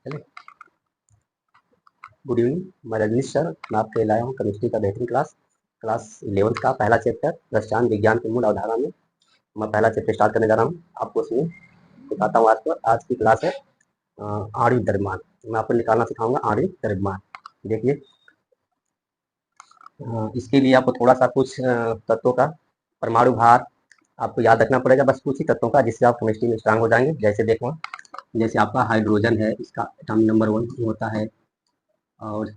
चलिए, good evening, मैं Rajneesh sir. मैं आपके लाया हूँ केमिस्ट्री का बेहतरीन क्लास 11th का पहला चैप्टर रसायन विज्ञान की मूल अवधारणा में मैं पहला चैप्टर स्टार्ट करने जा रहा हूँ। आपको उसमें दिखाता हूँ। आज की क्लास है आणविक द्रव्यमान। मैं आपको निकालना सिखाऊंगा आणविक द्रव्यमान। देखिए, इसके लिए आपको थोड़ा सा कुछ तत्वों का परमाणु भार आपको याद रखना पड़ेगा, बस कुछ ही तत्वों का, जिससे आप केमिस्ट्री में स्ट्रांग हो जाएंगे। जैसे देखो, जैसे आपका हाइड्रोजन है, इसका एटॉमिक नंबर 1 होता है, और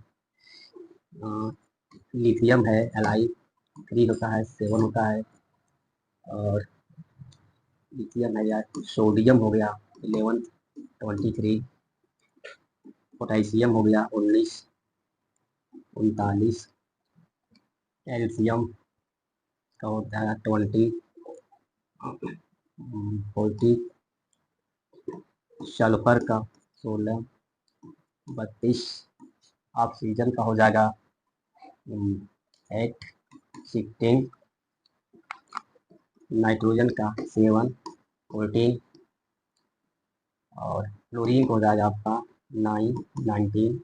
लिथियम है, Li3 होता है, 7 होता है, और लिथियम है या सोडियम हो गया 11, 23, पोटेशियम हो गया 19, 39, कैल्शियम का होता है 20, 40, सल्फर का 16, 32, ऑक्सीजन का हो जाएगा 8, 16, नाइट्रोजन का 7, 14, और क्लोरीन हो जाएगा आपका 9, 19,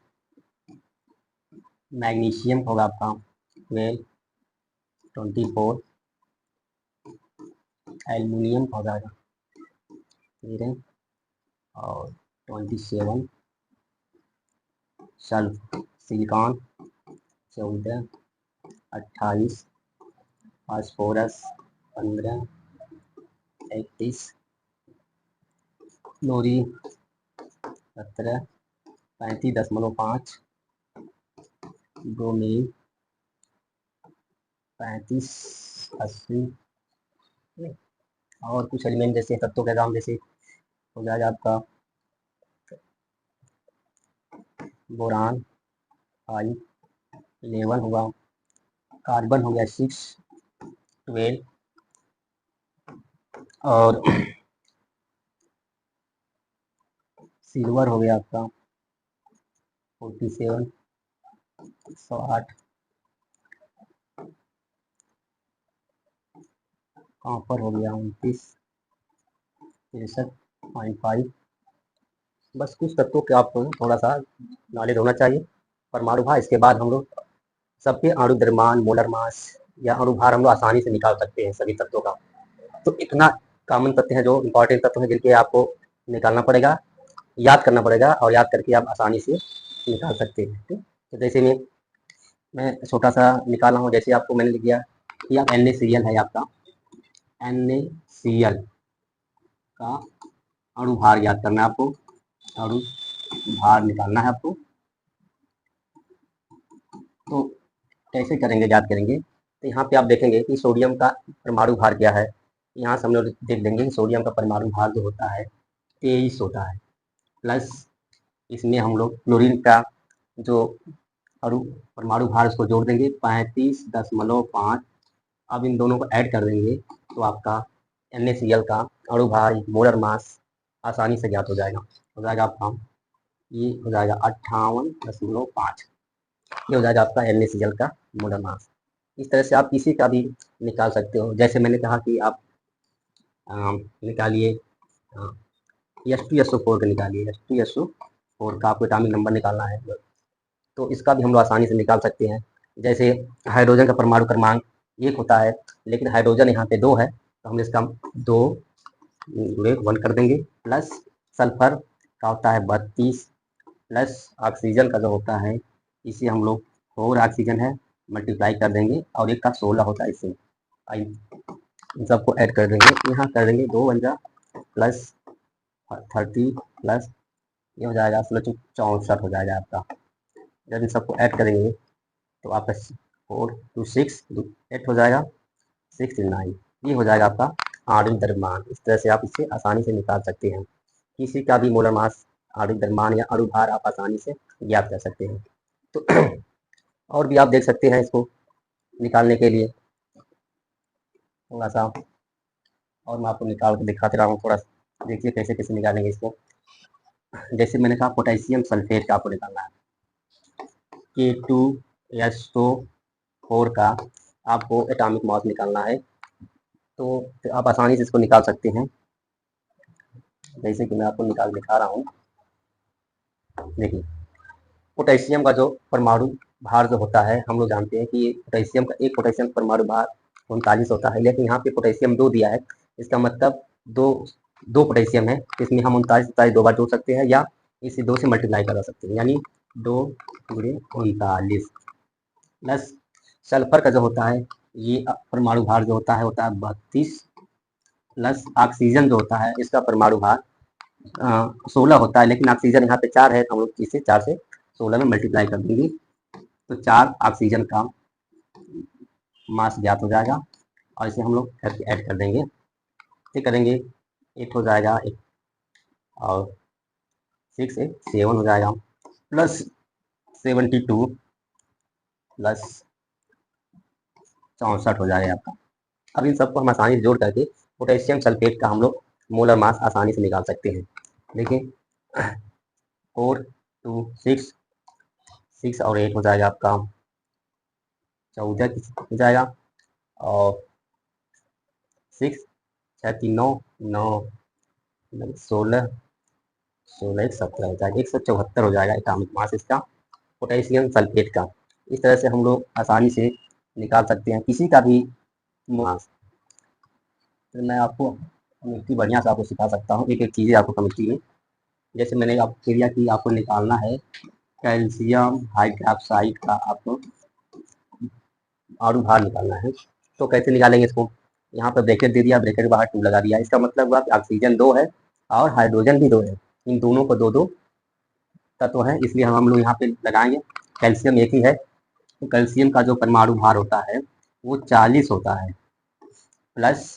मैग्नीशियम होगा आपका 12, 24, एल्युमिनियम हो जाएगा 13, और 27, सिलिकॉन 14, 28, फास्फोरस 15, 31, क्लोरीन 17, 35.5, ब्रोमीन 35, 80, और कुछ एलिमेंट जैसे तत्वों के नाम जैसे हो जाएगा आपका बोरान 5, 11 होगा, कार्बन हो गया 6, 12, और सिल्वर हो गया आपका 47, 108, कॉपर हो गया 29, 63.5। बस कुछ तत्वों के आपको थोड़ा सा नॉलेज होना चाहिए। परमाणु भार, इसके बाद हम लोग सबके अणु द्रव्यमान, मोलर मास या अणु भार हम लोग आसानी से निकाल सकते हैं सभी तत्वों का। तो इतना कॉमन तत्व है, जो इंपॉर्टेंट तत्व है, जिनके आपको निकालना पड़ेगा, याद करना पड़ेगा, और याद करके आप आसानी से निकाल सकते हैं। ठीक, तो जैसे मैं छोटा सा निकाला हूँ। जैसे आपको मैंने लिख दिया कि आप NaCl है आपका, NaCl का अणु भार याद करना है आपको, अणु भार निकालना है आपको। तो कैसे करेंगे, याद करेंगे, तो यहाँ पे आप देखेंगे कि सोडियम का परमाणु भार क्या है। यहाँ से हम लोग देख लेंगे कि सोडियम का परमाणु भार जो होता है 23 होता है, प्लस इसमें हम लोग क्लोरीन का जो अणु परमाणु भार उसको जोड़ देंगे 35.5। अब इन दोनों को ऐड कर देंगे तो आपका NaCl का अणु भार, मोलर मास आसानी से ज्ञात हो जाएगा आपका, ये हो जाएगा 58.5। ये हो जाएगा आपका NaCl का मोलर मास। इस तरह से आप किसी का भी निकाल सकते हो। जैसे मैंने कहा कि आप निकालिए H2SO4 का, निकालिए H2SO4 का आपको एटॉमिक नंबर निकालना है, तो इसका भी हम लोग आसानी से निकाल सकते हैं। जैसे हाइड्रोजन का परमाणु क्रमांक 1 होता है, लेकिन हाइड्रोजन यहाँ पे 2 है, तो हम इसका 2 1 कर देंगे, प्लस सल्फर का होता है 32, प्लस ऑक्सीजन का जो होता है, इसे हम लोग 4 ऑक्सीजन है मल्टीप्लाई कर देंगे, और एक का 16 होता है। इसे इन सबको ऐड कर देंगे, यहाँ कर देंगे 2 × प्लस 30, प्लस ये हो जाएगा 64 हो जाएगा आपका। जब इन सबको ऐड करेंगे तो आपका 4 2 6 8 हो जाएगा, 6 9, ये हो जाएगा आपका आणविक द्रव्यमान। इस तरह से आप इसे आसानी से निकाल सकते हैं। किसी का भी मोलर मास, आणविक द्रव्यमान या अणु भार आप आसानी से ज्ञात कर सकते हैं। तो और भी आप देख सकते हैं इसको निकालने के लिए थोड़ा सा, और मैं आपको निकाल के दिखाते रहा हूँ। थोड़ा देखिए कैसे कैसे निकालेंगे इसको। जैसे मैंने कहा पोटेशियम सल्फेट का आपको निकालना है, K2SO4 का आपको एटॉमिक मास निकालना है। तो आप आसानी से इसको निकाल सकते हैं, जैसे कि मैं आपको निकाल दिखा रहा हूँ। देखिए पोटेशियम का जो परमाणु भार जो होता है, हम लोग जानते हैं कि पोटेशियम का एक पोटेशियम परमाणु भार 39 होता है, लेकिन यहाँ पे पोटेशियम 2 दिया है। इसका मतलब दो दो पोटेशियम है, इसमें हम 39 दो बार जोड़ सकते हैं या इसे 2 से मल्टीप्लाई करा सकते हैं, यानी 2 गुणे 39 प्लस सल्फर का जो होता है ये परमाणु भार जो होता है 32 प्लस ऑक्सीजन जो होता है इसका परमाणु भार 16 होता है, लेकिन ऑक्सीजन यहाँ पे 4 है तो हम लोग इसे 4 से 16 में मल्टीप्लाई कर देंगे तो 4 ऑक्सीजन का मास ज्ञात हो जाएगा और इसे हम लोग करके ऐड कर देंगे, ठीक करेंगे 8 हो जाएगा 8 और 6 से 7 हो जाएगा प्लस 72 प्लस 64 हो जाएगा आपका। अब इन सबको हम आसानी से जोड़ करके पोटेशियम सल्फेट का हम लोग मोलर मास आसानी से निकाल सकते हैं। देखिए 4 2 6 और 8 हो जाएगा आपका 14 हो जाएगा और 6 6 3 9 9 16 16 1 17 हो जाएगा 174 हो जाएगा एटॉमिक मास इसका पोटेशियम सल्फेट का। इस तरह से हम लोग आसानी से निकाल सकते हैं किसी का भी मास। तो मैं आपको केमिस्ट्री बढ़िया से आपको सिखा सकता हूँ, एक एक चीज़ें आपको केमिस्ट्री में। जैसे मैंने आपको किया कि आपको निकालना है कैल्शियम हाइड्रोक्साइड का आपको आड़ू भार निकालना है, तो कैसे निकालेंगे इसको। यहाँ पर ब्रैकेट दे दिया, ब्रैकेट के बाहर 2 लगा दिया, इसका मतलब हुआ कि ऑक्सीजन 2 है और हाइड्रोजन भी 2 है, इन दोनों को 2-2 तत्व है, इसलिए हम लोग यहाँ पे लगाएंगे। कैल्शियम एक ही है तो कैल्शियम का जो परमाणु भार होता है वो 40 होता है प्लस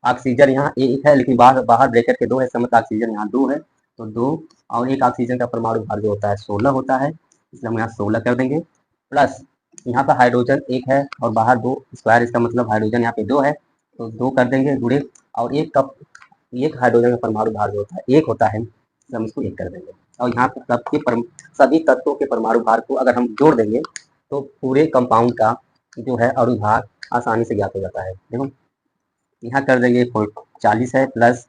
ऑक्सीजन यहाँ एक है लेकिन बाहर बाहर ब्रैकेट के 2 है, मतलब ऑक्सीजन यहाँ 2 है तो 2 और एक ऑक्सीजन का परमाणु भार जो होता है 16 होता है, इसलिए हम यहाँ 16 कर देंगे प्लस यहाँ पर हाइड्रोजन एक है और बाहर 2 स्क्वायर, इसका मतलब हाइड्रोजन यहाँ पे 2 है तो 2 कर देंगे गुणे और एक हाइड्रोजन का परमाणु भार जो होता है 1 होता है, हम इसको 1 कर देंगे और यहाँ पर सभी तत्वों के परमाणु भार को अगर हम जोड़ देंगे तो पूरे कंपाउंड का जो है अणु भार आसानी से ज्ञात हो जाता है। देखो यहाँ कर देंगे 40 है प्लस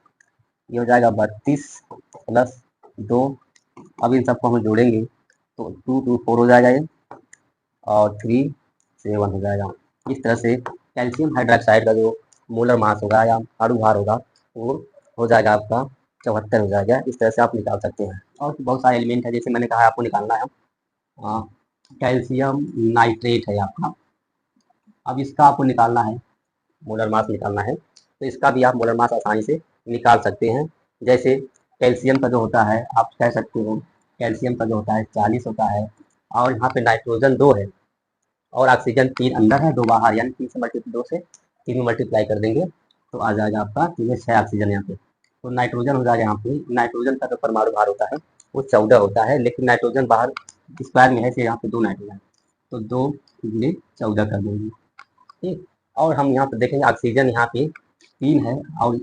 ये हो जाएगा 32 प्लस 2, अब इन सबको हम जोड़ेंगे तो 2 2 4 हो जाएगा ये और 3 7 हो जाएगा। इस तरह से कैल्शियम हाइड्रोक्साइड का जो मोलर मास होगा या अणु भार होगा वो हो जाएगा आपका 74 हो जाएगा। इस तरह से आप निकाल सकते हैं और बहुत सारे एलिमेंट है, जैसे मैंने कहा आपको निकालना है कैल्शियम नाइट्रेट है आपका, अब इसका आपको निकालना है मोलर मास निकालना है तो इसका भी आप मोलर मास आसानी से निकाल सकते हैं। जैसे कैल्शियम का जो होता है आप कह सकते हो कैल्शियम का जो होता है 40 होता है और यहाँ पे नाइट्रोजन 2 है और ऑक्सीजन 3 अंदर है 2 बाहर, यानी 3 से मल्टीप्लाई 2 से 3 में मल्टीप्लाई कर देंगे तो आ जाएगा आपका 3 में 6 ऑक्सीजन यहाँ पे, तो नाइट्रोजन हो जाएगा यहाँ पे। नाइट्रोजन का जो परमाणु भार होता है वो 14 होता है, लेकिन नाइट्रोजन बाहर स्क्वायर में है इसलिए यहाँ पे 2 नाइट्रोजन तो 2 गुणे 14 कर देंगे, ठीक। और हम यहाँ पे देखेंगे ऑक्सीजन यहाँ पे 3 है और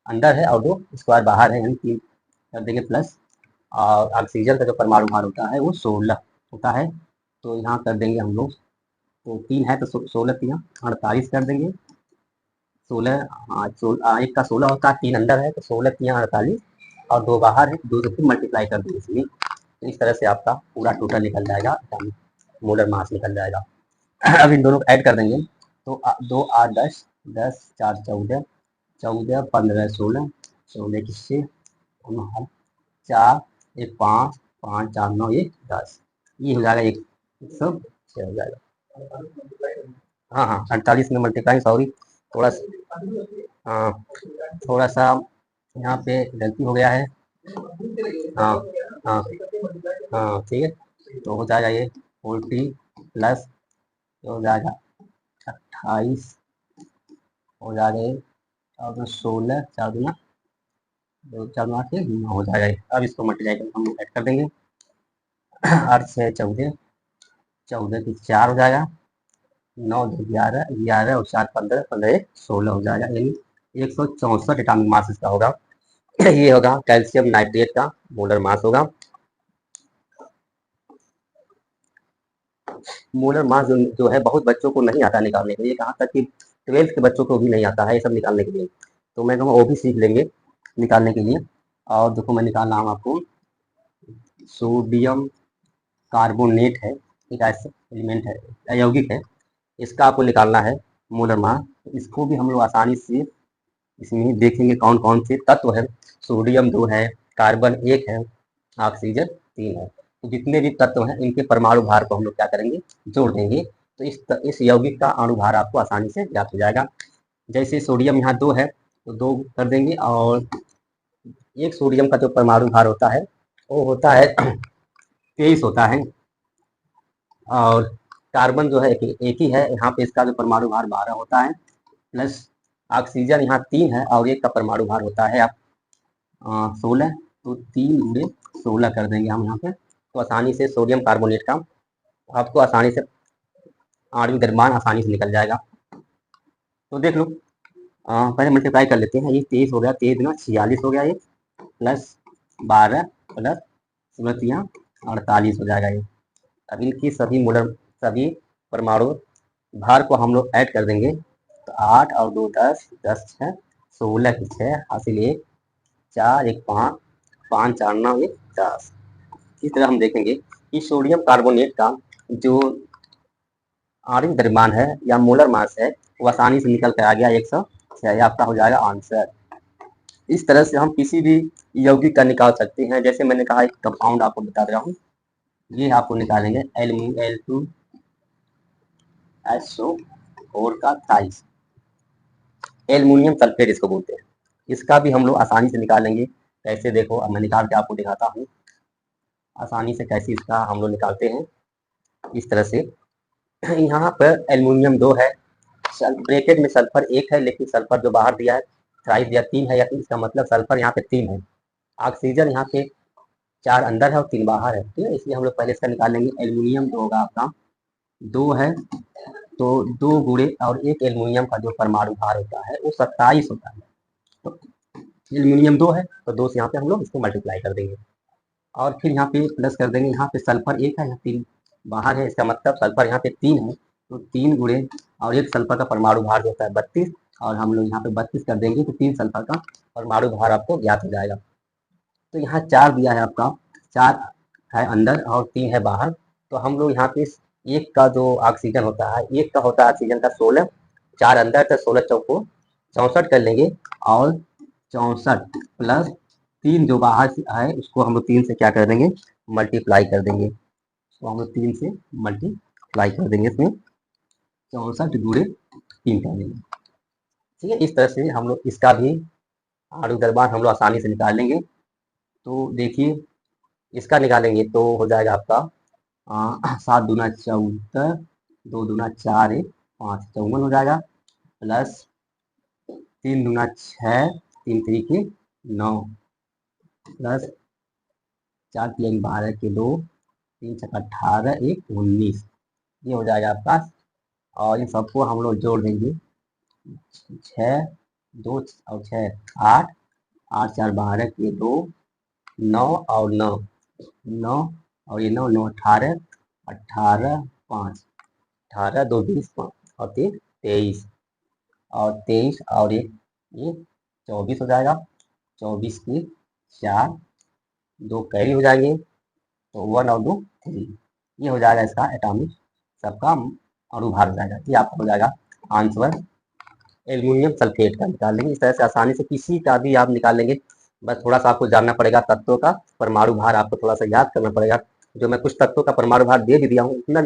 अंदर है और 2 स्क्वायर बाहर है, यानी 3 कर देंगे प्लस और ऑक्सीजन का जो परमाणु भार होता है वो 16 होता है तो यहाँ कर देंगे हम लोग, तो 3 है तो 16 3 48 कर देंगे 16 एक का 16 होता है 3 अंदर है तो 16 3 48 और 2 बाहर है 2 से फिर मल्टीप्लाई कर देंगे इसलिए, तो इस तरह से आपका पूरा टोटल निकल जाएगा, मोलर मास निकल जाएगा। अब इन दोनों को ऐड कर देंगे तो 2 8 10 10 4 14 14 15 16 16 किससे 4 1 5 5 4 9 1 10, ये हो जाएगा 106 हो जाएगा। हाँ हाँ 48 में मल्टीप्लाई, सॉरी थोड़ा हाँ थोड़ा सा यहाँ पे गलती हो गया है। हाँ हाँ हाँ ठीक है तो हो जाएगा ये 40 प्लस हो जाएगा 28 हो जाएगा ये और 16 4 दूना 2 4 8 से 9 हो जाएगा। अब इसको मल्टीप्लाई हम ऐड कर देंगे 8 से 14 14 की 4 हो जाएगा 9 2 11 11 और 4 15 15 1 16 हो जाएगा, यानी 164 एटॉमिक मास इसका होगा। ये होगा कैल्शियम नाइट्रेट का मोलर मास होगा। मोलर मास जो है बहुत बच्चों को नहीं आता निकालने के लिए, कहाँ तक कि 12th के बच्चों को भी नहीं आता है ये सब निकालने के लिए, तो मैं कहूँगा वो भी सीख लेंगे निकालने के लिए। और देखो मैं निकाल रहा हूँ आपको सोडियम कार्बोनेट है, एक ऐसा एलिमेंट है, यौगिक है, इसका आपको निकालना है मोलर मास। इसको भी हम लोग आसानी से इसमें देखेंगे कौन कौन से तत्व है। सोडियम 2 है, कार्बन 1 है, ऑक्सीजन 3 है। तो जितने भी तत्व हैं इनके परमाणु भार को हम लोग क्या करेंगे, जोड़ देंगे। तो इस यौगिक का अणु भार आपको आसानी से ज्ञात हो जाएगा। जैसे सोडियम यहाँ 2 है तो 2 कर देंगे, और एक सोडियम का जो परमाणु भार होता है वो होता है 23 होता है। और कार्बन जो है एक ही है, यहाँ पे इसका जो परमाणु भार 12 होता है, प्लस ऑक्सीजन यहाँ 3 है और एक का परमाणु भार होता है आप 16। तो 3 गुणे 16 कर देंगे हम यहाँ पे, तो आसानी से सोडियम कार्बोनेट का आपको आसानी से आणविक द्रव्यमान आसानी से निकल जाएगा। तो देख लो, पहले मल्टीप्लाई कर लेते हैं। ये 23 हो गया, 23 गुना 46 हो गया, ये प्लस 12 प्लस 16 48 हो जाएगा ये। अब इनकी सभी परमाणु भार को हम लोग ऐड कर देंगे। तो 8 और 2 10, 10 6 16 की 6 हासिल 1, 4 1 5, 5 4 9 1 10। इस तरह हम देखेंगे कि सोडियम कार्बोनेट का जो आणविक द्रव्यमान है या मोलर मास है वो आसानी से निकल कर आ गया 106। आपका हो जाएगा आंसर। इस तरह से हम किसी भी यौगिक का निकाल सकते हैं। जैसे मैंने कहा एक कंपाउंड आपको बता रहा हूँ, ये आपको निकालेंगे Al2SO4 का थाइस, एल्युमिनियम सल्फेट इसको बोलते हैं। इसका भी हम लोग आसानी से निकालेंगे। कैसे देखो, अब मैं निकाल के आपको दिखाता हूँ आसानी से कैसे इसका हम लोग निकालते हैं। इस तरह से यहाँ पर एल्युमिनियम 2 है, ब्रैकेट में सल्फर 1 है, लेकिन सल्फर जो बाहर दिया है थ्राइस दिया 3 है, या इसका मतलब सल्फर यहाँ पे 3 है। ऑक्सीजन यहाँ पे 4 अंदर है और 3 बाहर है, ठीक है। इसलिए हम लोग पहले इसका निकालेंगे। एल्युमिनियम जो होगा आपका 2 है, तो 2 गुणे और एक एल्युमिनियम का जो परमाणु भार होता है वो 27 होता है। तो एल्युमिनियम 2 है तो 2 से यहाँ पे हम लोग इसको मल्टीप्लाई कर देंगे, और फिर यहाँ पे प्लस कर देंगे। यहाँ पे सल्फर 1 है, यहाँ 3 बाहर है, इसका मतलब सल्फर यहाँ पे 3 है, तो 3 गुणे और एक सल्फर का परमाणु भार जो होता है 32, और हम लोग यहाँ पे 32 कर देंगे तो 3 सल्फर का परमाणु भार आपको ज्ञात हो जाएगा। तो यहाँ 4 दिया है आपका, 4 है अंदर और 3 है बाहर। तो हम लोग यहाँ पे एक का जो ऑक्सीजन होता है, एक का होता है ऑक्सीजन का 16, 4 अंदर तो 16 चौको 64 कर लेंगे, और 64 प्लस 3 जो बाहर से है उसको हम लोग 3 से क्या कर देंगे, मल्टीप्लाई कर देंगे। तो हम लोग 3 से मल्टीप्लाई कर देंगे, इसमें 64 गुणे 3 कर देंगे, ठीक है। इस तरह से हम लोग इसका भी आणविक द्रव्यमान हम लोग आसानी से निकाल लेंगे। तो देखिए, इसका निकालेंगे तो हो जाएगा आपका 7 दूना 74, 2 दूना 4 1 5 54 हो जाएगा, प्लस 3 दूना 6, 3 3 9, प्लस 4 3 12 के 2, 3 6 18 1 19, ये हो जाएगा आपका। और इन सबको हम लोग जोड़ देंगे, 6 2 और 6 8, 8 4 12 के 2, 9 और 9 9, और ये 9 9 18, 18 5, 18 2 20 और 3 23, और 23 और ये 24 हो जाएगा। 24 के 4, 2 कैरी हो जाएंगे, तो 1 और 2 3, ये हो जाएगा इसका एटॉमिक सबका अणु भार हो जाएगा। ये आपका हो जाएगा आंसर। एल्युमिनियम सल्फेट का निकाल लेंगे। इस तरह से आसानी से किसी का भी आप निकाल लेंगे। बस थोड़ा सा आपको जानना पड़ेगा तत्वों का परमाणु भार, आपको थोड़ा सा याद करना पड़ेगा। जो मैं कुछ तत्वों का परमाणु भार दे भी दिया हूँ उतना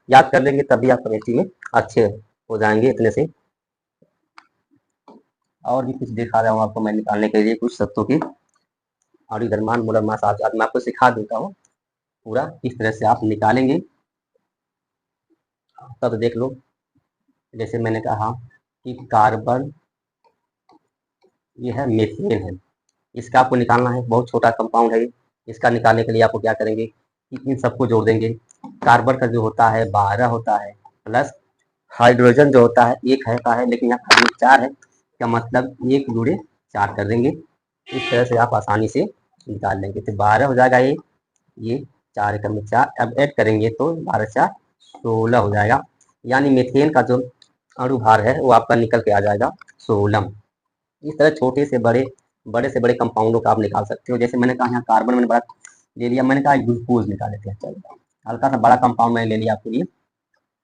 याद कर लेंगे, तभी आप केमिस्ट्री में अच्छे हो जाएंगे इतने से। और भी कुछ दिखा रहा हूँ आपको मैं निकालने के लिए कुछ तत्वों की आणविक द्रव्यमान मोलर मास। आज मैं आपको सिखा देता हूँ पूरा किस तरह से आप निकालेंगे, तब देख लो। जैसे मैंने कहा कि कार्बन, ये है मीथेन है, इसका आपको निकालना है। बहुत छोटा कंपाउंड है, इसका निकालने के लिए आपको क्या करेंगे कि इन सबको जोड़ देंगे। कार्बन का जो होता है 12 होता है, प्लस हाइड्रोजन जो होता है 1 है का है, लेकिन यहाँ कार्बन 4 है, क्या मतलब 1 गुणे 4 कर देंगे। इस तरह से आप आसानी से निकाल लेंगे। तो 12 हो जाएगा ये 4 एकम में 4, अब ऐड करेंगे तो 12 4 16 हो जाएगा। यानी मीथेन का जो अणु भार है वो आपका निकल के आ जाएगा 16। इस तरह छोटे से बड़े, बड़े से बड़े कंपाउंडों का आप निकाल सकते हो। जैसे मैंने कहा यहाँ कार्बन मैंने ले लिया। मैंने कहा ग्लूकोज निकाल लेते हैं। चलो हल्का सा बड़ा कंपाउंड मैंने ले लिया आपके लिए।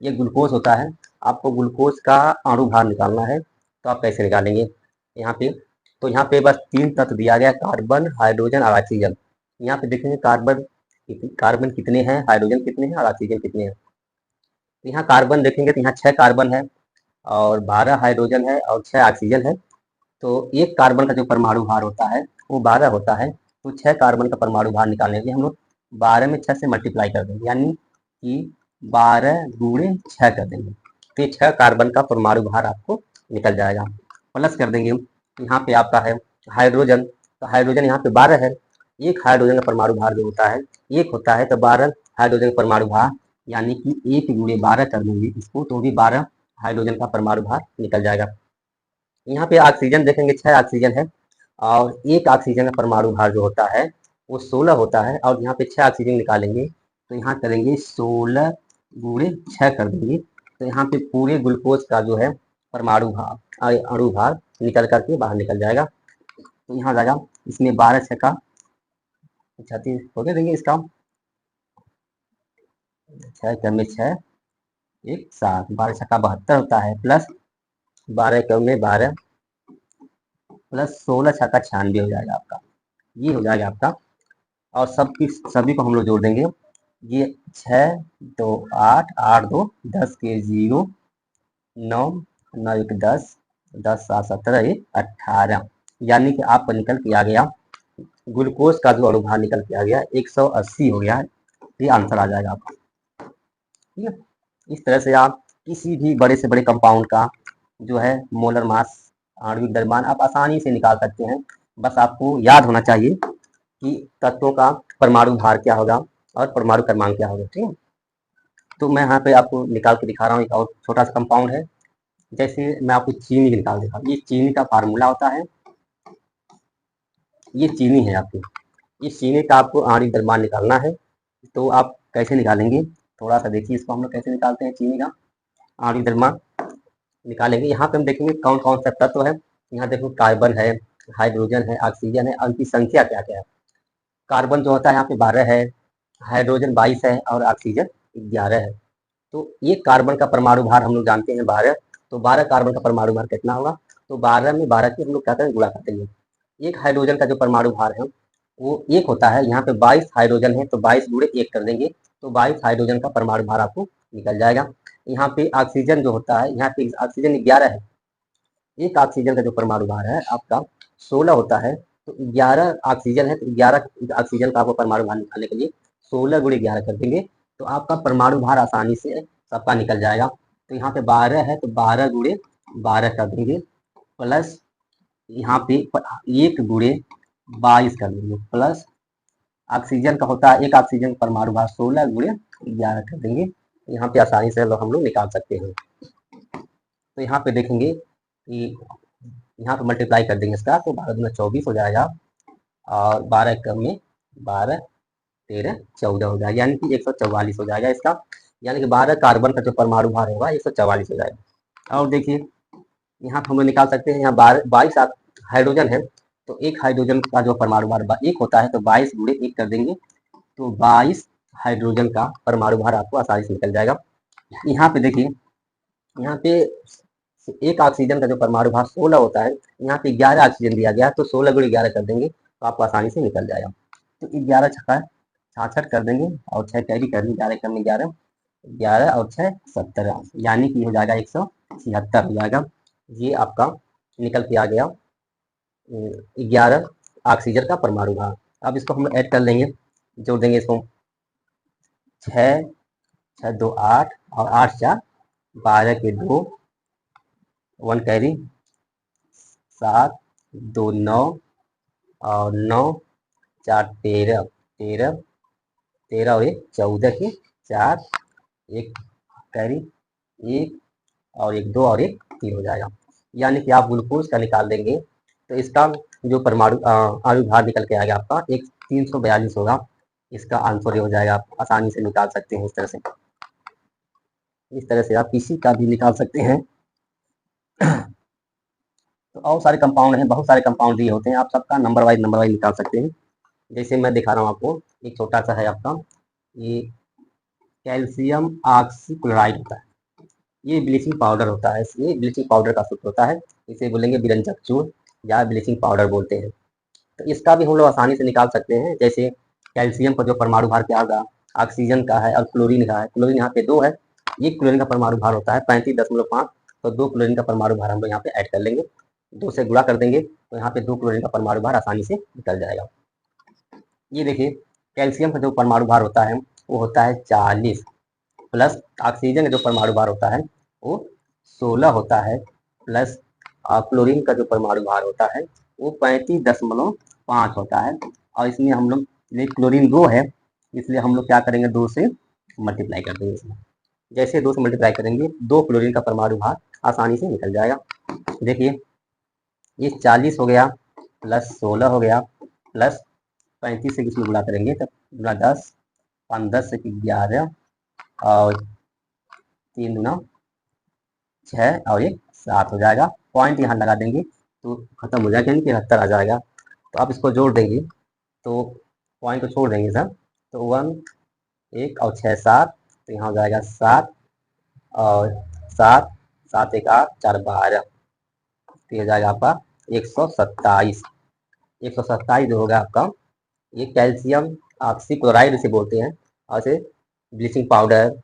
ये ग्लूकोज होता है। आपको ग्लूकोज का अणु भार निकालना है, तो आप कैसे निकालेंगे यहाँ पे? तो यहाँ पे बस 3 तत्व दिया गया, कार्बन, हाइड्रोजन और ऑक्सीजन। यहाँ पे देखेंगे कार्बन कितने हैं, हाइड्रोजन कितने हैं और ऑक्सीजन कितने हैं। तो यहाँ कार्बन देखेंगे तो यहाँ 6 कार्बन है और 12 हाइड्रोजन है और 6 ऑक्सीजन है। तो एक कार्बन का जो परमाणु भार होता है वो 12 होता है। तो 6 कार्बन का परमाणु भार निकालने के लिए हम लोग 12 में 6 से मल्टीप्लाई कर देंगे, यानी कि 12 गुणे 6 कर देंगे। तो ये 6 कार्बन का परमाणु भार आपको निकल जाएगा। प्लस कर देंगे यहाँ पे आपका है हाइड्रोजन। तो हाइड्रोजन यहाँ पे 12 है। एक हाइड्रोजन का परमाणु भार जो होता है 1 होता है, तो 12 हाइड्रोजन का परमाणु भार, यानी कि 1 गुणे 12 कर देंगे इसको, तो भी 12 हाइड्रोजन का परमाणु भार निकल जाएगा। यहाँ पे ऑक्सीजन देखेंगे 6 ऑक्सीजन है और एक ऑक्सीजन का परमाणु भार जो होता है वो 16 होता है। और यहाँ पे 6 ऑक्सीजन निकालेंगे तो यहाँ करेंगे 16 गुणे 6 कर देंगे। तो यहाँ पे पूरे ग्लूकोज का जो है परमाणु भार, अणु भार निकल करके बाहर निकल जाएगा। तो यहाँ जाएगा इसमें 12 6 का 36 हो गया। देंगे इसका 6 कम में 6 1 7, 12 6 का 72 होता है, प्लस 12 कम में 12 प्लस 16 6 का 96 हो जाएगा आपका। ये हो जाएगा आपका। और सभी को हम लोग जोड़ देंगे। ये 6 2 8 8 2 10 के 0 9 9 1 10 10 7 17 1 18, यानी कि आपका निकल के आ गया ग्लूकोज का जो अणुभार निकल के आ गया 180 हो गया है। ये आंसर आ जाएगा आपका। ठीक है, इस तरह से आप किसी भी बड़े से बड़े कंपाउंड का जो है मोलर मास, आणविक द्रव्यमान आप आसानी से निकाल सकते हैं। बस आपको याद होना चाहिए कि तत्वों का परमाणु भार क्या होगा और परमाणु क्रमांक क्या होगा। ठीक है, तो मैं यहाँ पे आपको निकाल के दिखा रहा हूँ। एक और छोटा सा कंपाउंड है, जैसे मैं आपको चीनी निकाल दिखा। ये चीनी का फार्मूला होता है, ये चीनी है आपकी। इस चीनी का आपको आणविक द्रव्यमान निकालना है, तो आप कैसे निकालेंगे थोड़ा सा देखिए। इसको हम लोग कैसे निकालते हैं, चीनी का आणविक द्रव्यमान निकालेंगे। यहाँ पे हम देखेंगे कौन कौन सा तत्व है। यहाँ देखो कार्बन है, हाइड्रोजन है, ऑक्सीजन है, उनकी संख्या क्या क्या है। कार्बन जो होता है यहाँ पे 12 है, हाइड्रोजन 22 है और ऑक्सीजन 11 है। तो एक कार्बन का परमाणु भार हम लोग जानते हैं 12। तो 12 कार्बन का परमाणु भार कितना होगा? तो 12 में 12 की हम लोग क्या करेंगे, गुणा कर देंगे। एक हाइड्रोजन का जो परमाणु भार है वो 1 होता है। यहाँ पे 22 हाइड्रोजन है तो 22 गुणे 1 कर देंगे, तो 22 हाइड्रोजन का परमाणु भार आपको निकल जाएगा। यहाँ पे ऑक्सीजन जो होता है, यहाँ पे ऑक्सीजन 11 है। एक ऑक्सीजन का जो परमाणु भार है आपका 16 होता है। तो 11 ऑक्सीजन है, तो 11 ऑक्सीजन का आपको परमाणु भार निकालने के लिए 16 गुणे 11 कर देंगे, तो आपका परमाणु भार आसानी से सबका निकल जाएगा। तो यहाँ पे 12 है तो 12 गुणे 12 कर देंगे, प्लस यहाँ पे 1 गुणे 22 कर देंगे, प्लस ऑक्सीजन का होता है एक ऑक्सीजन परमाणु भार 16 गुणे 11 कर देंगे। यहाँ पे आसानी से हम लोग निकाल सकते हैं। तो यहाँ पे देखेंगे कि यहाँ पे मल्टीप्लाई कर देंगे इसका, तो 12 दूना 24 हो जाएगा और 12 कम में 12 13 14 हो जाएगा, यानी कि 144 हो जाएगा इसका। यानी कि 12 कार्बन का जो परमाणु भार होगा 144 हो जाएगा। और देखिए यहाँ हम लोग निकाल सकते हैं, यहाँ 22 हाइड्रोजन है, तो एक हाइड्रोजन का जो परमाणु भार 1 होता है, तो 22 गुणे 1 कर देंगे, तो 22 हाइड्रोजन का परमाणु भार आपको आसानी से निकल जाएगा। यहाँ पे देखिए, यहाँ पे एक ऑक्सीजन का जो परमाणु भार 16 होता है, यहाँ पे 11 ऑक्सीजन दिया गया है, तो 16 गुणे 11 कर देंगे तो आपको आसानी से निकल जाएगा। तो 11 छक्का 66 कर देंगे और 6 कैरी कर देंगे, 11 कम में 11 11 और 6 17, यानी कि हो जाएगा 176 हो जाएगा। ये आपका निकल के आ गया 11 ऑक्सीजन का परमाणु भार। अब इसको हम ऐड कर लेंगे, जोड़ देंगे इसको 6 6 2 8 और 8 4 12 के 2 1 कैरी 7 2 9 और 9 4 13 13 13 और 1 14 के 4 1 कैरी 1 और 1 2 और 1 3 हो जाएगा। यानी कि आप ग्लूकोज का निकाल देंगे तो इसका जो परमाणु अणु भार निकल के आएगा आपका 342 होगा। इसका आंसर हो जाएगा, आप आसानी से निकाल सकते हैं। इस तरह से आप किसी का भी निकाल सकते हैं। तो और सारे कंपाउंड हैं, बहुत सारे कंपाउंड दिए होते हैं, आप सबका नंबर वाइज निकाल सकते हैं। जैसे मैं दिखा रहा हूँ आपको, एक छोटा सा है आपका, ये कैल्शियम ऑक्सीक्लोराइड होता है, ये ब्लीचिंग पाउडर होता है, ये ब्लीचिंग पाउडर का सूत्र होता है, इसे बोलेंगे विरंजक चूर्ण या ब्लीचिंग पाउडर बोलते हैं। तो इसका भी हम लोग आसानी से निकाल सकते हैं। जैसे कैल्शियम का जो परमाणु भार क्या होगा, ऑक्सीजन का है और क्लोरीन का है। क्लोरीन यहाँ पे 2 है, ये क्लोरीन का परमाणु भार होता है 35.5, तो 2 क्लोरीन का परमाणु भार हम लोग यहाँ पे ऐड कर लेंगे, 2 से गुणा कर देंगे तो यहाँ पे 2 क्लोरीन का परमाणु भार आसानी से निकल जाएगा। ये देखिए कैल्शियम का जो परमाणु भार होता है वो होता है 40, प्लस ऑक्सीजन का जो परमाणु भार होता है वो 16 होता है, प्लस क्लोरीन का जो परमाणु भार होता है वो 35.5 होता है। और इसमें हम लोग क्लोरीन 2 है, इसलिए हम लोग क्या करेंगे, 2 से मल्टीप्लाई कर देंगे इसमें। जैसे 2 से मल्टीप्लाई करेंगे 2 क्लोरीन का परमाणु भार आसानी से निकल जाएगा। देखिए ये 40 हो गया, प्लस 16 हो गया, प्लस 35 से किसमें गुणा करेंगे तब गुणा 10, 5 से 11 और 3 गुना 6 और 1 7 हो जाएगा। पॉइंट यहाँ लगा देंगे तो खत्म हो जाएगा, यानी 73 आ जाएगा। तो आप इसको जोड़ देंगे तो पॉइंट को छोड़ देंगे सर, तो 1 1 और 6 7, तो यहाँ हो जाएगा 7 और 7 7 1 8 4 12, तो हो जाएगा आपका 127। 127 जो होगा आपका, ये कैल्शियम ऑक्सीक्लोराइड इसे बोलते हैं, और इसे ब्लीचिंग पाउडर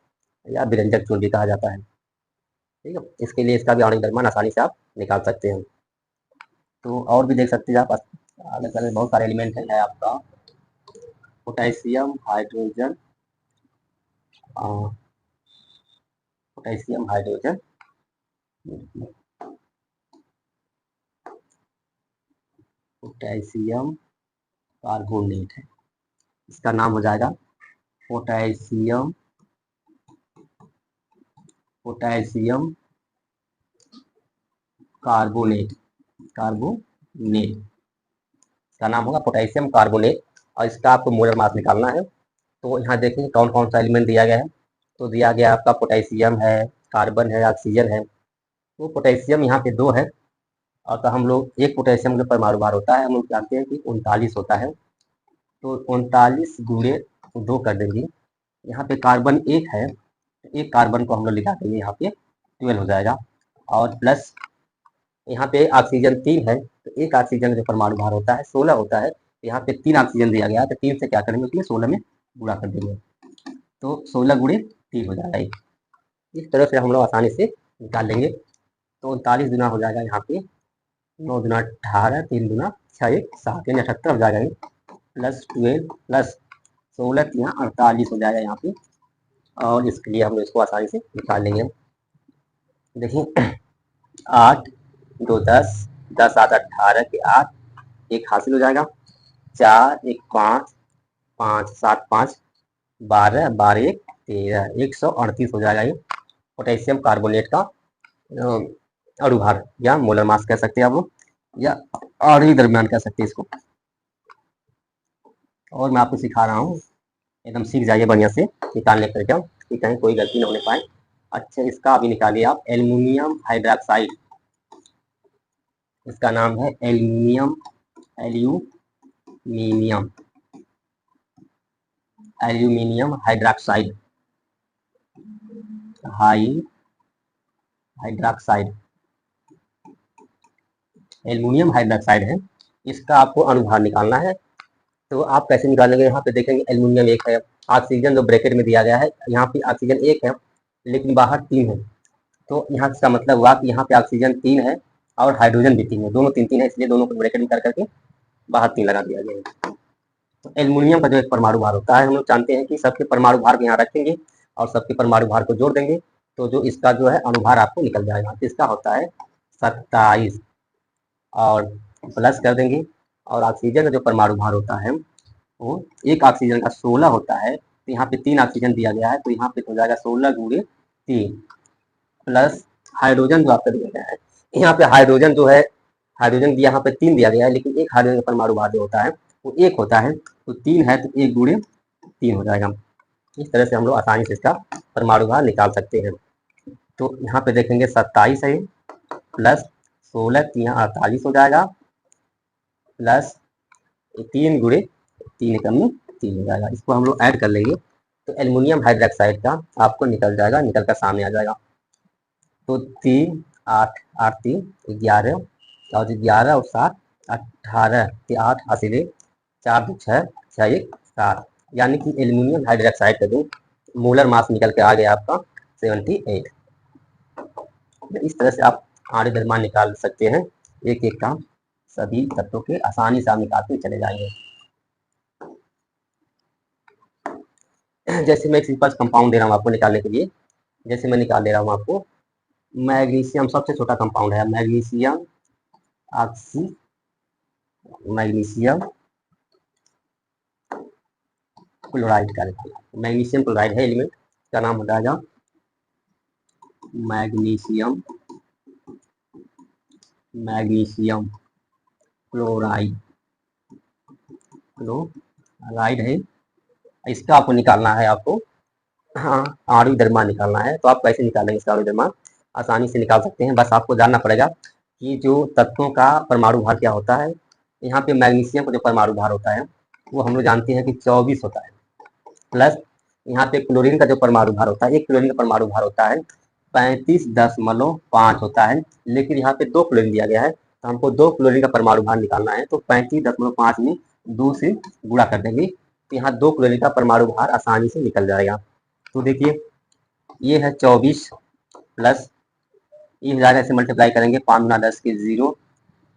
या विरंजक चूर्ण भी कहा जाता है। ठीक है, इसके लिए इसका भी आणविक द्रव्यमान आसानी से आप निकाल सकते हैं। तो और भी देख सकते हैं आप, अलग अलग बहुत सारे एलिमेंट है आपका, potassium hydrogen, potassium hydrogen, potassium carbonate है, इसका नाम हो जाएगा पोटेशियम, पोटेशियम कार्बोनेट, कार्बोनेट इसका नाम होगा पोटेशियम कार्बोनेट। और इसका आपको मोलर मास निकालना है। तो यहाँ देखेंगे कौन कौन सा एलिमेंट दिया गया है। तो दिया गया आपका पोटेशियम है, कार्बन है, ऑक्सीजन है। तो पोटेशियम यहाँ पे 2 है, और तो हम लोग एक पोटेशियम का परमाणु भार होता है, हम लोग जानते हैं कि 39 होता है, तो 39 गुणे 2 कर देंगे। यहाँ पे कार्बन 1 है, एक कार्बन को हम लोग लिखा देंगे यहाँ पे 12 हो जाएगा, और प्लस यहाँ पे ऑक्सीजन 3 है, तो एक ऑक्सीजन का जो परमाणु भार होता है 16 होता है, यहाँ पे 3 ऑक्सीजन दिया गया है, तो 3 से क्या करेंगे उसमें 16 में गुणा कर देंगे, तो 16 गुणे 3 हो जाएगा। इस तरह से हम लोग आसानी से निकाल लेंगे। तो 39 गुना हो जाएगा यहाँ पे, 9 गुना 18, 3 गुना 6 1 7, यानी 78 हो जाएगा ये, प्लस 12 प्लस 16 यहाँ 48 हो जाएगा यहाँ पे। और इसके लिए हम लोग इसको आसानी से निकाल लेंगे। देखिए 8 2 10, 10 7 18 के 8, एक हासिल हो जाएगा, 4 1 5, 5 7 5 12, 12 1 13, 138 हो जाएगा ये पोटेशियम कार्बोनेट का अणुभार या मोलर मास कह सकते हैं आप लोग, या आणविक द्रव्यमान कह सकते हैं इसको। और मैं आपको सिखा रहा हूँ, एकदम सीख जाइए बढ़िया से निकालने का क्या, कि कहीं कोई गलती ना होने पाए। अच्छा इसका अभी निकालिए आप, एल्युमिनियम हाइड्रोक्साइड, इसका नाम है aluminium, aluminium, aluminium hydroxide, hydroxide, aluminium hydroxide है। इसका आपको अणुभार निकालना है। तो आप कैसे निकालेंगे, यहाँ पे देखेंगे एल्युमिनियम 1 है, ऑक्सीजन जो ब्रैकेट में दिया गया है, यहाँ पे ऑक्सीजन 1 है लेकिन बाहर 3 है, तो यहाँ इसका मतलब हुआ कि यहाँ पे ऑक्सीजन 3 है और हाइड्रोजन भी 3 है, दोनों 3 है, इसलिए दोनों को ब्रैकेट में कर करके बाहर 3 लगा दिया गया है। तो एल्युमिनियम का जो एक परमाणु भार होता है, हम लोग जानते हैं कि सबके परमाणु भार को यहाँ रखेंगे और सबके परमाणु भार को जोड़ देंगे, तो जो इसका जो है अणुभार आपको निकल जाएगा। इसका होता है 27 और प्लस कर देंगे, और ऑक्सीजन का जो परमाणु भार होता है वो एक ऑक्सीजन का 16 होता है, तो यहाँ पे 3 ऑक्सीजन दिया गया है, तो यहाँ पे हो जाएगा 16 गुणे 3, प्लस हाइड्रोजन जो आपका दिया गया है, यहाँ पे हाइड्रोजन जो है, हाइड्रोजन यहाँ पे 3 दिया गया है, लेकिन एक हाइड्रोजन का परमाणु भार जो होता है वो 1 होता है, तो 3 है तो 1 गुणे 3 हो जाएगा। इस तरह से हम लोग आसानी से इसका परमाणु भार निकाल सकते हैं। तो यहाँ पे देखेंगे 27 है, प्लस 16 यहाँ 48 हो जाएगा, प्लस 3 गुणे 3 एकम में 3 हो जाएगा। इसको हम लोग ऐड कर लेंगे तो एल्युमिनियम हाइड्रोक्साइड का आपको निकल जाएगा, निकल कर सामने आ जाएगा। तो 3 8 8 3 11 और 11 और 7 18 8 हासिले 4 2 6 6 1 7, यानी कि एल्युमिनियम हाइड्रोक्साइड का जो मोलर मास निकल के आ गया आपका 78। इस तरह से आप आणविक द्रव्यमान निकाल सकते हैं, एक एक का सभी तत्वों के आसानी से आप निकालते चले जाएंगे। जैसे मैं एक सिंपल कंपाउंड दे रहा हूँ आपको निकालने के लिए, जैसे मैं निकाल दे रहा हूँ आपको मैग्नीशियम, सबसे छोटा कंपाउंड है मैग्नीशियम ऑक्सी, मैग्नीशियम क्लोराइड का निकालना। मैग्नीशियम क्लोराइड है एलिमेंट, का नाम हो जाएगा मैग्नीशियम, मैग्नीशियम क्लोराइड, क्लोराइड है। इसका आपको निकालना है, आपको हाँ आणविक द्रव्यमान निकालना है। तो आप कैसे निकालेंगे इसका आणविक द्रव्यमान? आसानी से निकाल सकते हैं, बस आपको जानना पड़ेगा कि जो तत्वों का परमाणु भार क्या होता है। यहाँ पे मैग्नीशियम का जो परमाणु भार होता है वो हम लोग जानते हैं कि 24 होता है, प्लस यहाँ पे क्लोरीन का जो परमाणु भार होता है, एक क्लोरीन का परमाणु भार होता है 35.5 होता है, लेकिन यहाँ पे 2 क्लोरीन दिया गया है तो हमको 2 क्लोरीन का परमाणु भार निकालना है। तो 35.5 में 2 से गुणा कर देंगे तो यहाँ 2 क्लोरीन का परमाणु भार आसानी से निकल जाएगा। तो देखिए ये है 24 प्लस ये हो जाएगा, ऐसे मल्टीप्लाई करेंगे 5 गुना 10 के 0,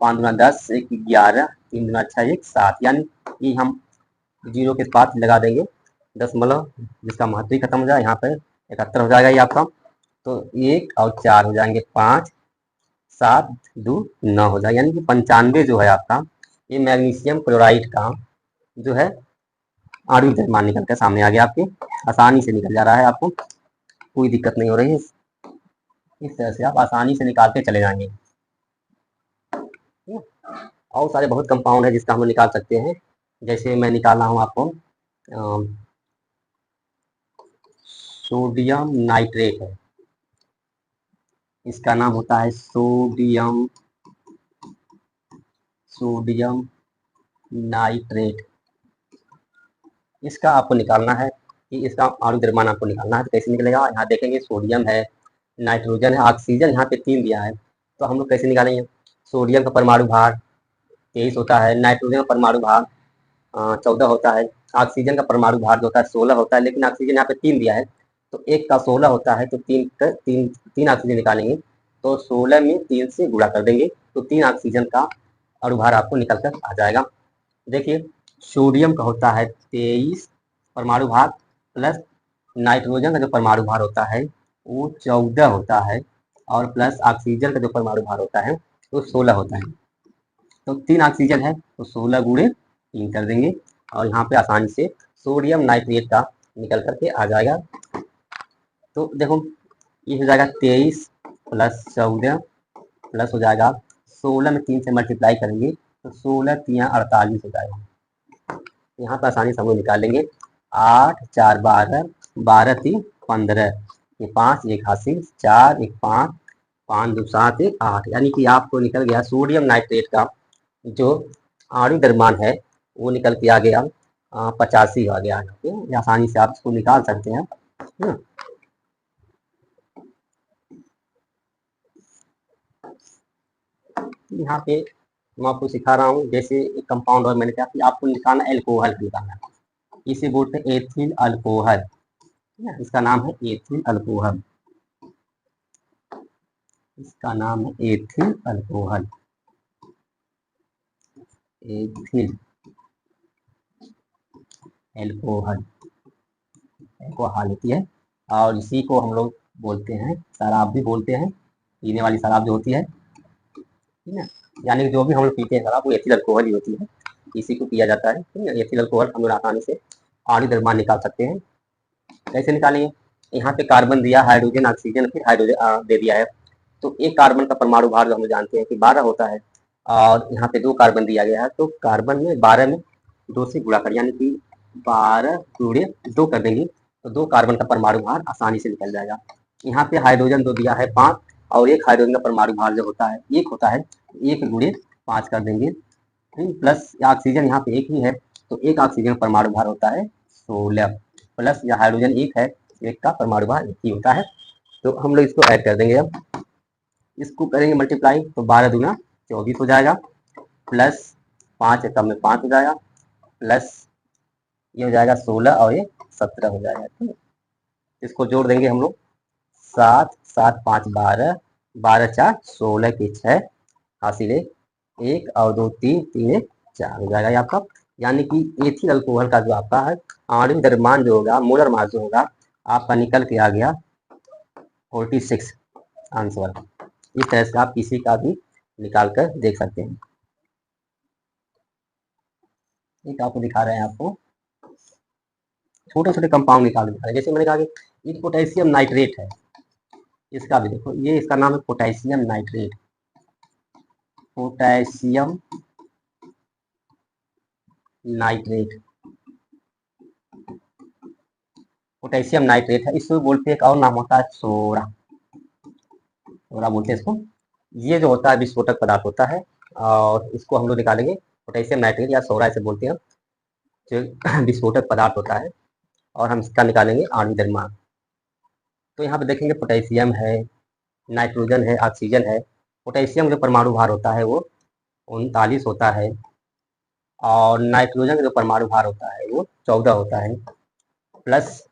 5 गुना 10 1 11, 3 गुना 6 1 7, यानी ये हम 0 के पास लगा देंगे दशमलव, जिसका महत्व ही खत्म हो जाए। यहाँ पर 71 हो जाएगा ये आपका। तो 1 और 4 हो जाएंगे 5, 7 2 9 हो जाएगा, यानी कि 95 जो है आपका ये मैग्नीशियम क्लोराइड का जो है आणविक द्रव्यमान निकल कर सामने आ गया, आपके आसानी से निकल जा रहा है, आपको कोई दिक्कत नहीं हो रही है। इस तरह से आप आसानी से निकालते चले जाएंगे। और सारे बहुत कंपाउंड है जिसका हम निकाल सकते हैं। जैसे मैं निकाला हूँ आपको सोडियम नाइट्रेट है, इसका नाम होता है सोडियम नाइट्रेट। इसका आपको निकालना है कि इसका आणविक द्रव्यमान आपको निकालना है। तो कैसे निकलेगा? यहाँ देखेंगे सोडियम है, नाइट्रोजन है, ऑक्सीजन यहाँ पे 3 दिया है, तो हम लोग कैसे निकालेंगे? सोडियम का परमाणु भार 23 होता है, नाइट्रोजन का परमाणु भार 14 होता है, ऑक्सीजन का परमाणु भार जो होता है 16 होता है, लेकिन ऑक्सीजन यहाँ पे 3 दिया है तो एक का 16 होता है, तो 3 ऑक्सीजन निकालेंगे तो 16 में 3 से गुणा कर देंगे तो 3 ऑक्सीजन का अणुभार आपको निकल कर आ जाएगा। देखिए सोडियम का होता है 23 परमाणु भार, प्लस नाइट्रोजन का जो परमाणु भार होता है वो 14 होता है, और प्लस ऑक्सीजन का जो परमाणु भार होता है वो 16 होता है। तो 3 ऑक्सीजन है तो 16 गुणे 3 कर देंगे और यहाँ पे आसानी से सोडियम नाइट्रेट का निकल करके आ जाएगा। तो देखो ये हो जाएगा 23 प्लस 14 प्लस हो जाएगा 16 में 3 से मल्टीप्लाई करेंगे तो 16 3 48 हो जाएगा। यहाँ पर आसानी से हम लोग निकाल लेंगे 8 4 12, 12 3 15, ये 5 1 हासिल 4 1 5, 5 2 7 1 8, यानी कि आपको निकल गया सोडियम नाइट्रेट का जो आणविक द्रव्यमान है वो निकल के आ गया 85 आ गया। आसानी से आप इसको निकाल सकते हैं। यहाँ पे मैं आपको सिखा रहा हूँ, जैसे एक कंपाउंड और मैंने कहा कि आपको निकालना एल्कोहल निकालना है, इसे बोलते हैं एथिल अल्कोहल, इसका नाम है एथिल अल्कोहल, इसका नाम है ethyl alcohol, ethyl alcohol, alcohol होती है और इसी को हम लोग बोलते हैं शराब भी बोलते हैं, पीने वाली शराब जो होती है, ठीक है, यानी कि जो भी हम लोग पीते हैं शराब वो एथिल अल्कोहल ही होती है, इसी को पिया जाता है। ठीक है, एथिल अल्कोहल हम लोग आसानी से आणविक द्रव्यमान निकाल सकते हैं। कैसे निकालेंगे? यहाँ पे कार्बन दिया, हाइड्रोजन ऑक्सीजन फिर हाइड्रोजन दे दिया है, तो एक कार्बन का परमाणु भार जो हम जानते हैं कि 12 होता है और यहाँ पे 2 कार्बन दिया गया है, तो कार्बन में 12 में 2 से गुणा कर, यानी कि 12 गुणे 2 कर देंगे तो 2 कार्बन का परमाणु भार आसानी से निकल जाएगा। यहाँ पे हाइड्रोजन 2 दिया है 5 और एक हाइड्रोजन का परमाणु भार जो होता है 1 होता है, 1 गुणे 5 कर देंगे, प्लस ऑक्सीजन यहाँ पे 1 ही है तो एक ऑक्सीजन परमाणु भार होता है 16 प्लस या हाइड्रोजन एक है, एक का परमाणु भार एक ही होता है। तो हम लोग इसको ऐड कर देंगे। अब इसको करेंगे मल्टीप्लाई तो 12 दूना 24 हो जाएगा, प्लस 5 एकम में 5 हो जाएगा, प्लस ये हो जाएगा 16 और ये 17 हो जाएगा। ठीक है, इसको जोड़ देंगे हम लोग 7 7 5 12 12 4 16 के 6 हासिल 1 और 2 3 3 4 हो जाएगा ये आपका। यानी कि एथिल अल्कोहल का जो आपका है आणविक द्रव्यमान जो होगा, मोलर मास जो होगा आपका निकल के आ गया 46 आंसर। इस तरह से आप किसी का भी निकाल कर देख सकते हैं। एक आपको दिखा रहे हैं, आपको छोटे छोटे कंपाउंड निकाल दिखा रहे हैं। जैसे मैंने कहा कि ये पोटेशियम नाइट्रेट है, इसका भी देखो, ये इसका नाम है potassium nitrate. Potassium nitrate, potassium nitrate है, इसको बोलते हैं, एक और नाम होता है सोडा, सोडा बोलते हैं इसको। ये जो होता है विस्फोटक पदार्थ होता है, और इसको हम लोग निकालेंगे पोटेशियम नाइट्रेट या सोडा इसे बोलते हैं, जो विस्फोटक पदार्थ होता है, और हम इसका निकालेंगे आणविक द्रव्यमान। तो यहाँ पे देखेंगे पोटेशियम है, नाइट्रोजन है, ऑक्सीजन है। पोटेशियम जो परमाणु भार होता है वो 39 होता है, और नाइट्रोजन का जो परमाणु भार होता है वो 14 होता है, प्लस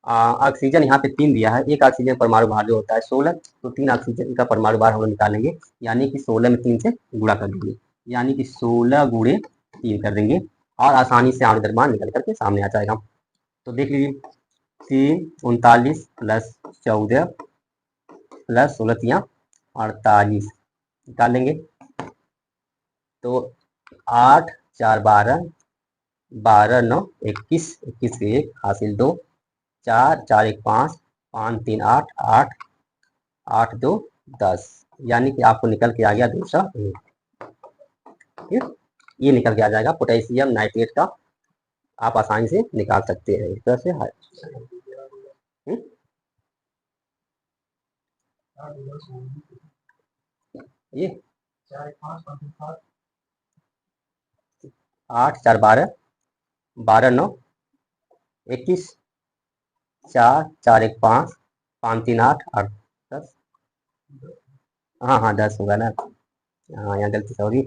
ऑक्सीजन यहाँ पे 3 दिया है, एक ऑक्सीजन परमाणु भार जो होता है 16, तो 3 ऑक्सीजन का परमाणु भार हम लोग निकालेंगे, यानी कि 16 में 3 से गुणा कर देंगे, यानी कि 16 गुणे 3 कर देंगे, और आसानी से आणविक द्रव्यमान निकल करके सामने आ जाएगा। तो देख लीजिए 3 39 प्लस 14 प्लस 16 48 निकाल लेंगे। तो 8 4 12 12 9 21 21 के 1 हासिल 2 4 4 1 5 5 3 8 8 8 2 10, यानी कि आपको निकल के आ गया 201। ये निकल के आ जाएगा पोटेशियम नाइट्रेट का, आप आसानी से निकाल सकते हैं इस तरह से। ये 8 4 12 12 9 21 4 4 1 5 5 3 8 8 10, हाँ हाँ 10 होगा ना, हाँ यहाँ गलती से होगी।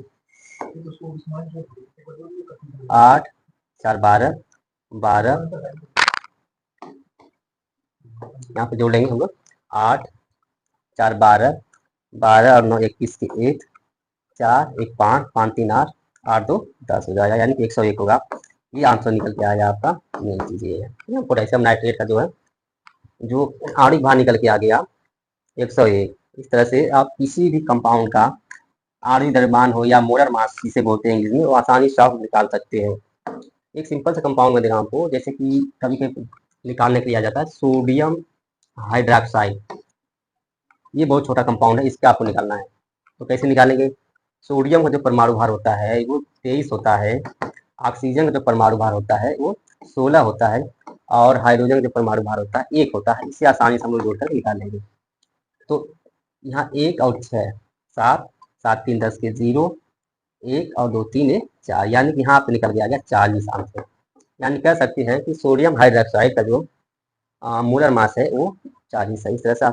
8 4 12 12 यहाँ पे जोड़ लेंगे हम लोग, 8 4 12 12 और 9 21 के 1 4 1 5 5 3 8 8 2 10 हो जाएगा, यानी कि 101 होगा। ये आंसर निकल के आएगा आपका, मेन चीज ये है। पोटेशियम नाइट्रेट का जो है जो आणविक भार निकल के आ गया 101। इस तरह से आप किसी भी कंपाउंड का आणविक द्रव्यमान हो या मोलर मास जिसे बोलते हैं इंग्लिश में, वो आसानी से आप निकाल सकते हैं। एक सिंपल सा कंपाउंड में देगा आपको, जैसे कि कभी कभी निकालने के लिए आ जाता है सोडियम हाइड्रोक्साइड, ये बहुत छोटा कंपाउंड है, इसका आपको निकालना है। तो कैसे निकालेंगे? सोडियम का जो परमाणु भार होता है वो 23 होता है, ऑक्सीजन का जो परमाणु भार होता है वो 16 होता है, और हाइड्रोजन का जो परमाणु भार होता है 1 होता है। इसे आसानी से हम लोग जोड़कर निकाल लेंगे। तो यहाँ 1 और 6 7 7 3 10 के 0 1 और 2 3 1 4, यानी कि यहाँ पे निकल के आ गया 40 आंसर। यानी कह सकते हैं कि सोडियम हाइड्रोक्साइड का जो मोलर मास है वो 40 है। इस तरह से